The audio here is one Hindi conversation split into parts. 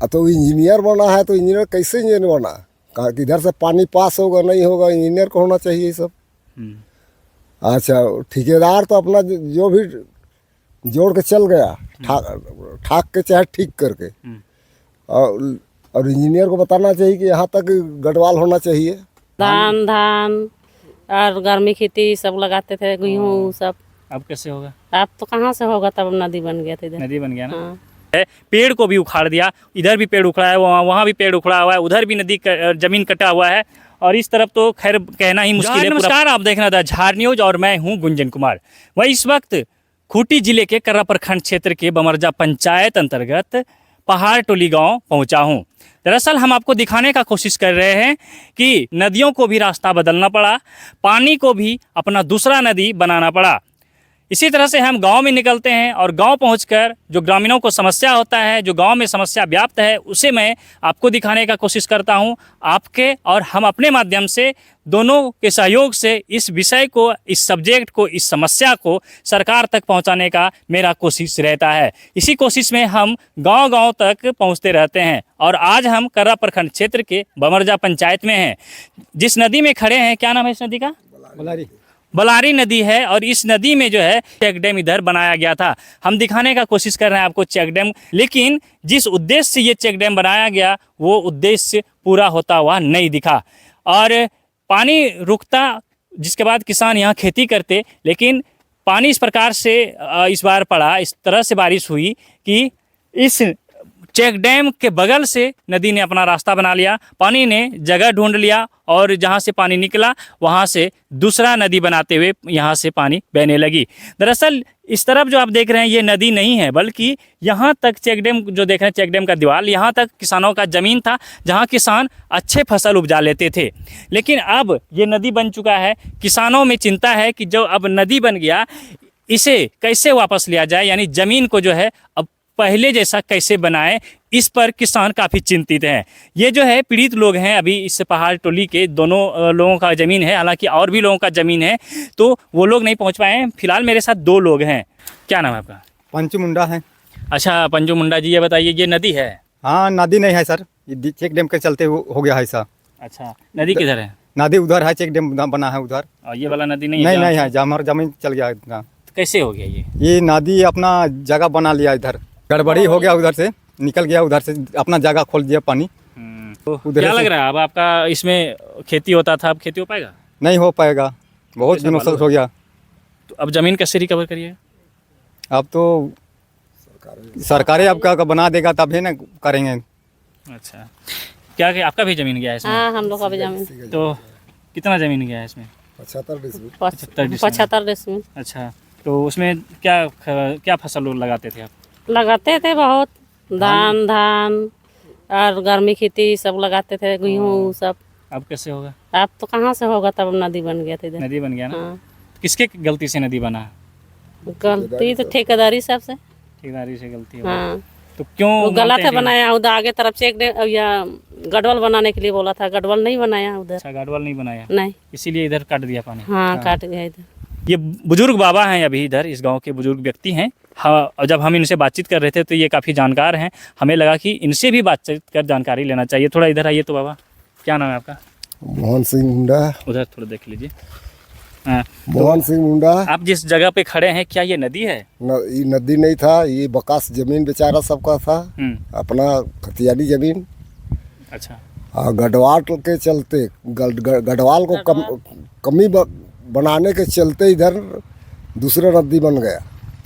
तो इंजीनियर बना है तो इंजीनियर कैसे इंजीनियर बना, कहाँ किधर से पानी पास होगा नहीं होगा, इंजीनियर को होना चाहिए ये सब। अच्छा ठेकेदार तो अपना जो भी जोड़ के चल गया, ठाक के चाहे ठीक करके, और इंजीनियर को बताना चाहिए कि यहाँ तक गढ़वाल होना चाहिए। धान और गर्मी खेती सब लगाते थे, गेहूँ सब। अब कैसे होगा? अब तो कहाँ से होगा, तब नदी बन गया था इधर। नदी बन गया ना। हाँ। पेड़ को भी उखाड़ दिया, इधर भी पेड़ उखड़ा है, वहाँ भी पेड़ उखड़ा हुआ है, उधर भी नदी जमीन कटा हुआ है, और इस तरफ तो खैर कहना ही मुश्किल है। नमस्कार, आप देख रहे थे झार न्यूज और मैं हूँ गुंजन कुमार। वह इस वक्त खूंटी जिले के कर्रा प्रखंड क्षेत्र के बमरजा पंचायत अंतर्गत पहाड़ टोली गांव पहुंचा हूं। दरअसल हम आपको दिखाने का कोशिश कर रहे हैं कि नदियों को भी रास्ता बदलना पड़ा, पानी को भी अपना दूसरा नदी बनाना पड़ा। इसी तरह से हम गांव में निकलते हैं और गांव पहुंचकर जो ग्रामीणों को समस्या होता है, जो गांव में समस्या व्याप्त है, उसे मैं आपको दिखाने का कोशिश करता हूं। आपके और हम अपने माध्यम से दोनों के सहयोग से इस विषय को, इस सब्जेक्ट को, इस समस्या को सरकार तक पहुंचाने का मेरा कोशिश रहता है। इसी कोशिश में हम गांव-गांव तक पहुंचते रहते हैं और आज हम कर्रा प्रखंड क्षेत्र के बमरजा पंचायत में हैं। जिस नदी में खड़े हैं, क्या नाम है इस नदी का? बलारी नदी है, और इस नदी में जो है चेक डैम इधर बनाया गया था। हम दिखाने का कोशिश कर रहे हैं आपको चेक डैम, लेकिन जिस उद्देश्य से ये चेक डैम बनाया गया वो उद्देश्य पूरा होता हुआ नहीं दिखा, और पानी रुकता, जिसके बाद किसान यहाँ खेती करते, लेकिन पानी इस प्रकार से इस बार पड़ा, इस तरह से बारिश हुई कि इस चेक डैम के बगल से नदी ने अपना रास्ता बना लिया, पानी ने जगह ढूंढ लिया, और जहाँ से पानी निकला वहाँ से दूसरा नदी बनाते हुए यहाँ से पानी बहने लगी। दरअसल इस तरफ जो आप देख रहे हैं ये नदी नहीं है, बल्कि यहाँ तक चेक डैम जो देख रहे हैं, चेक डैम का दीवार, यहाँ तक किसानों का ज़मीन था जहाँ किसान अच्छे फसल उपजा लेते थे। लेकिन अब ये नदी बन चुका है, किसानों में चिंता है कि जो अब नदी बन गया इसे कैसे वापस लिया जाए, यानी ज़मीन को जो है अब पहले जैसा कैसे बनाएं, इस पर किसान काफ़ी चिंतित हैं। ये जो है पीड़ित लोग हैं, अभी इस पहाड़ टोली के दोनों लोगों का ज़मीन है, हालांकि और भी लोगों का ज़मीन है, तो वो लोग नहीं पहुंच पाए हैं। फिलहाल मेरे साथ दो लोग हैं। क्या नाम है आपका? पंचू मुंडा है। अच्छा पंचू मुंडा जी, ये बताइए ये नदी है? हाँ नदी नहीं है सर, ये चेक डैम के चलते हो गया है ऐसा। अच्छा नदी किधर है? नदी उधर है, चेक डैम बना है उधर। और ये वाला नदी नहीं? नहीं है, हमारा जमीन चल गया इतना। तो कैसे हो गया ये नदी अपना जगह बना लिया, इधर गड़बड़ी हो गया, उधर से निकल गया, उधर से अपना जगह खोल दिया पानी। तो क्या लग रहा है अब आपका इसमें खेती होता था, अब खेती हो पाएगा? नहीं हो पाएगा, बहुत दिनों से हो गया। तो अब ज़मीन कैसे रिकवर करिए? अब तो सरकारें अब क्या बना देगा तभी ना करेंगे। अच्छा क्या आपका भी ज़मीन गया है इसमें? हाँ हम लोग का भी जमीन। तो कितना ज़मीन गया है इसमें? 75 डिसमिल। अच्छा तो उसमें क्या फसल लगाते थे आप? लगाते थे बहुत, धान और गर्मी खेती सब लगाते थे, गेहूँ सब। अब कैसे होगा? अब तो कहाँ से होगा, तब नदी बन गया था इधर। नदी बन गया ना। हाँ। किसके गलती से नदी बना? गलती तो ठेकेदारी सब से। ठेकेदारी से गलती है। हाँ तो क्यों वो गलत है बनाया, उधर आगे तरफ से या गढ़वाल बनाने के लिए बोला था, गढ़वाल नहीं बनाया उधर। अच्छा गढ़वाल नहीं बनाया, नहीं, इसीलिए इधर काट दिया पानी। हाँ काट गया इधर। ये बुजुर्ग बाबा हैं, अभी इधर इस गांव के बुजुर्ग व्यक्ति हैं। हाँ जब हम इनसे बातचीत कर रहे थे तो ये काफ़ी जानकार हैं, हमें लगा कि इनसे भी बातचीत कर जानकारी लेना चाहिए। थोड़ा इधर आइए तो बाबा, क्या नाम है आपका? मोहन सिंह मुंडा। उधर थोड़ा देख लीजिए। हाँ मोहन सिंह मुंडा। आप जिस जगह पे खड़े हैं क्या ये नदी है? ये नदी नहीं था, ये बकास जमीन बेचारा सबका था, अपना खतियानी जमीन। अच्छा और गढ़वाल के चलते गढ़वाल को कमी बनाने के चलते इधर दूसरा नदी बन गया।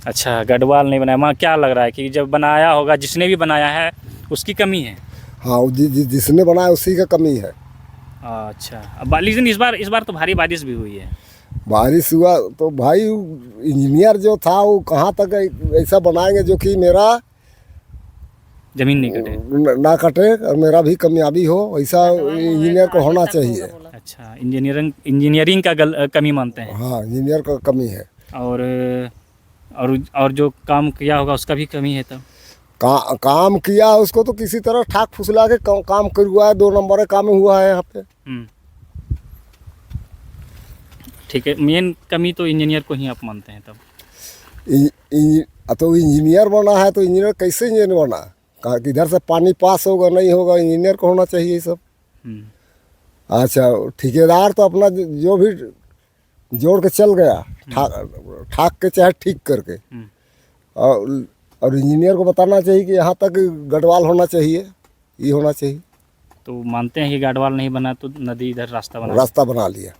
अच्छा गढ़वाल नहीं बनाया, वहाँ क्या लग रहा है कि जब बनाया होगा, जिसने भी बनाया है उसकी कमी है? हाँ जिसने बनाया उसी का कमी है। अच्छा अब लेकिन इस बार तो भारी बारिश भी हुई है। बारिश हुआ तो भाई इंजीनियर जो था वो कहाँ तक ऐसा बनाएंगे जो कि मेरा जमीन नहीं कटे, ना कटे और मेरा भी कामयाबी हो, ऐसा इंजीनियर को होना चाहिए। अच्छा इंजीनियरिंग का कमी मानते हैं? हाँ इंजीनियर का कमी है। और जो काम किया होगा उसका भी कमी है। तब काम किया उसको तो किसी तरह ठाक फुसला के काम करवाया, 2 नंबर काम हुआ है यहाँ पे। ठीक है, मेन कमी तो इंजीनियर को ही आप मानते हैं। तब तो इंजीनियर बना है तो इंजीनियर कैसे इंजीनियर बना, कि इधर से पानी पास होगा नहीं होगा, इंजीनियर को होना चाहिए ये सब। अच्छा, ठेकेदार तो अपना जो भी जोड़ के चल गया, ठाक के चाहे ठीक करके, और इंजीनियर को बताना चाहिए कि यहाँ तक गढ़वाल होना चाहिए, ये होना चाहिए। तो मानते हैं कि गढ़वाल नहीं बना तो नदी इधर रास्ता बना लिया।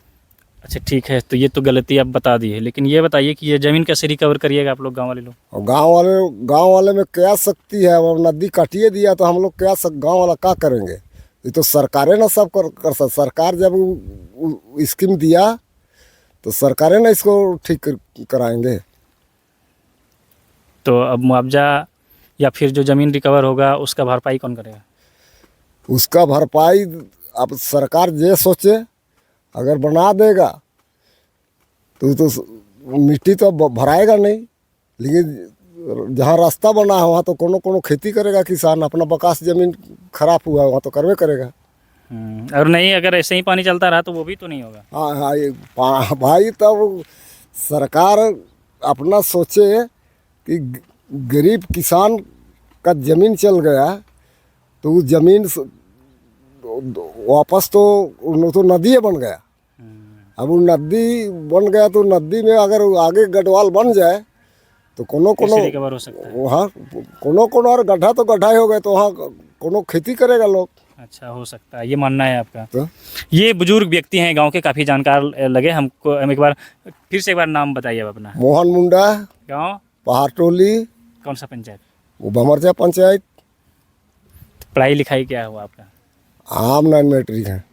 अच्छा ठीक है, तो ये तो गलती आप बता दी है, लेकिन ये बताइए कि ये ज़मीन कैसे रिकवर करिएगा आप लोग, गांव वाले लोग? और गांव वाले में क्या शक्ति है? अब नदी काटिए दिया तो हम लोग क्या गांव वाला क्या करेंगे? ये तो सरकारें ना सब कर सकती। सरकार जब स्कीम दिया तो सरकारें ना इसको ठीक कराएंगे। तो अब मुआवजा या फिर जो ज़मीन रिकवर होगा उसका भरपाई कौन करेगा? उसका भरपाई अब सरकार जे सोचे, अगर बना देगा तो मिट्टी तो भराएगा नहीं, लेकिन जहाँ रास्ता बना है वहाँ तो कोनो खेती करेगा किसान। अपना बकास ज़मीन खराब हुआ है वहाँ तो करवे करेगा। और नहीं, अगर ऐसे ही पानी चलता रहा तो वो भी तो नहीं होगा। हाँ हाँ, ये भाई तब सरकार अपना सोचे कि गरीब किसान का ज़मीन चल गया तो उस ज़मीन वापस तो नदी बन गया। अब वो नदी बन गया तो नदी में अगर आगे गढ़वाल बन जाए तो कोनो रिकवर हो सकता है। वहाँ कोनो और गड्ढा तो गड्ढा ही हो गए तो वहाँ कोनो खेती करेगा लोग। अच्छा, हो सकता है, ये मानना है आपका। तो ये बुजुर्ग व्यक्ति हैं, गांव के काफ़ी जानकार लगे हमको। हम फिर से एक बार नाम बताइए अपना। मोहन मुंडा, गाँव पहाड़ टोली, कौन सा पंचायत? वो भमरचा पंचायत। पढ़ाई लिखाई क्या हुआ आपका? हम नॉन मैट्रिक हैं।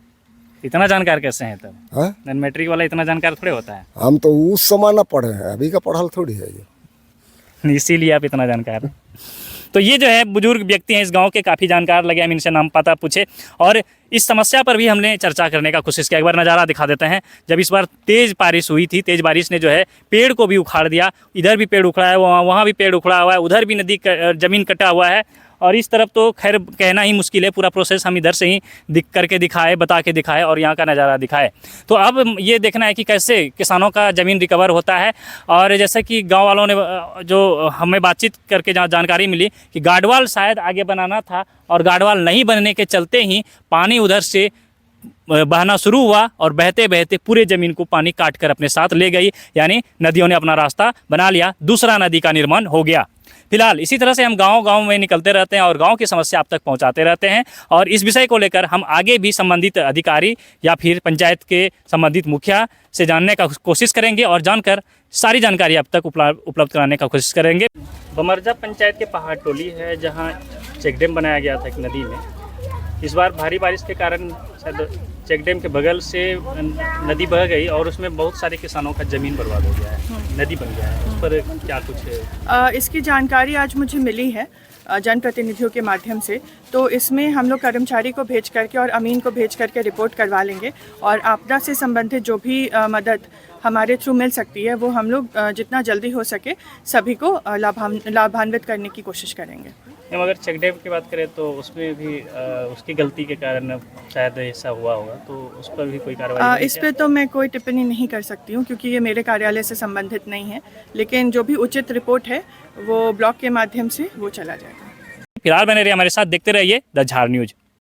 इतना जानकार कैसे हैं तब? हाँ, नॉन मैट्रिक वाला इतना जानकार थोड़े होता है। हम तो उस समय ना पढ़े हैं, अभी का पढ़ल थोड़ी है ये। इसीलिए आप इतना जानकार हैं। तो ये जो है बुजुर्ग व्यक्ति हैं, इस गांव के काफ़ी जानकार लगे। हम इनसे नाम पता पूछे और इस समस्या पर भी हमने चर्चा करने का कोशिश किया। एक बार नज़ारा दिखा देते हैं। जब इस बार तेज़ बारिश हुई थी, तेज़ बारिश ने जो है पेड़ को भी उखाड़ दिया। इधर भी पेड़ उखड़ा है, वहाँ भी पेड़ उखड़ा हुआ है, उधर भी नदी ज़मीन कटा हुआ है, और इस तरफ तो खैर कहना ही मुश्किल है। पूरा प्रोसेस हम इधर से ही करके दिखाए, बता के दिखाए और यहाँ का नज़ारा दिखाए। तो अब ये देखना है कि कैसे किसानों का ज़मीन रिकवर होता है। और जैसे कि गांव वालों ने जो हमें बातचीत करके जहाँ जानकारी मिली कि गाढ़वाल शायद आगे बनाना था, और गाढ़वाल नहीं बनने के चलते ही पानी उधर से बहना शुरू हुआ और बहते बहते पूरे ज़मीन को पानी काट कर अपने साथ ले गई। यानी नदियों ने अपना रास्ता बना लिया, दूसरा नदी का निर्माण हो गया। फिलहाल इसी तरह से हम गांव में निकलते रहते हैं और गांव की समस्या आप तक पहुंचाते रहते हैं। और इस विषय को लेकर हम आगे भी संबंधित अधिकारी या फिर पंचायत के संबंधित मुखिया से जानने का कोशिश करेंगे और जानकर सारी जानकारी आप तक उपलब्ध कराने का कोशिश करेंगे। भमरचा पंचायत के पहाड़ टोली है, जहाँ चेक डैम बनाया गया था एक नदी में। इस बार भारी बारिश के कारण शायद चेक डैम के बगल से नदी बह गई और उसमें बहुत सारे किसानों का ज़मीन बर्बाद हो गया है, नदी बन गया है। उस पर क्या कुछ है? इसकी जानकारी आज मुझे मिली है जनप्रतिनिधियों के माध्यम से। तो इसमें हम लोग कर्मचारी को भेज करके और अमीन को भेज करके रिपोर्ट करवा लेंगे, और आपदा से संबंधित जो भी मदद हमारे थ्रू मिल सकती है वो हम लोग जितना जल्दी हो सके सभी को लाभान्वित करने की कोशिश करेंगे। अगर चेक डैम की बात करें तो उसमें भी उसकी गलती के कारण शायद ऐसा हुआ होगा, तो उस पर भी कोई कार्रवाई? इस पे तो मैं कोई टिप्पणी नहीं कर सकती हूँ क्योंकि ये मेरे कार्यालय से संबंधित नहीं है, लेकिन जो भी उचित रिपोर्ट है वो ब्लॉक के माध्यम से वो चला जाएगा। फिलहाल बने रहिए हमारे साथ, देखते रहिए द झार न्यूज़।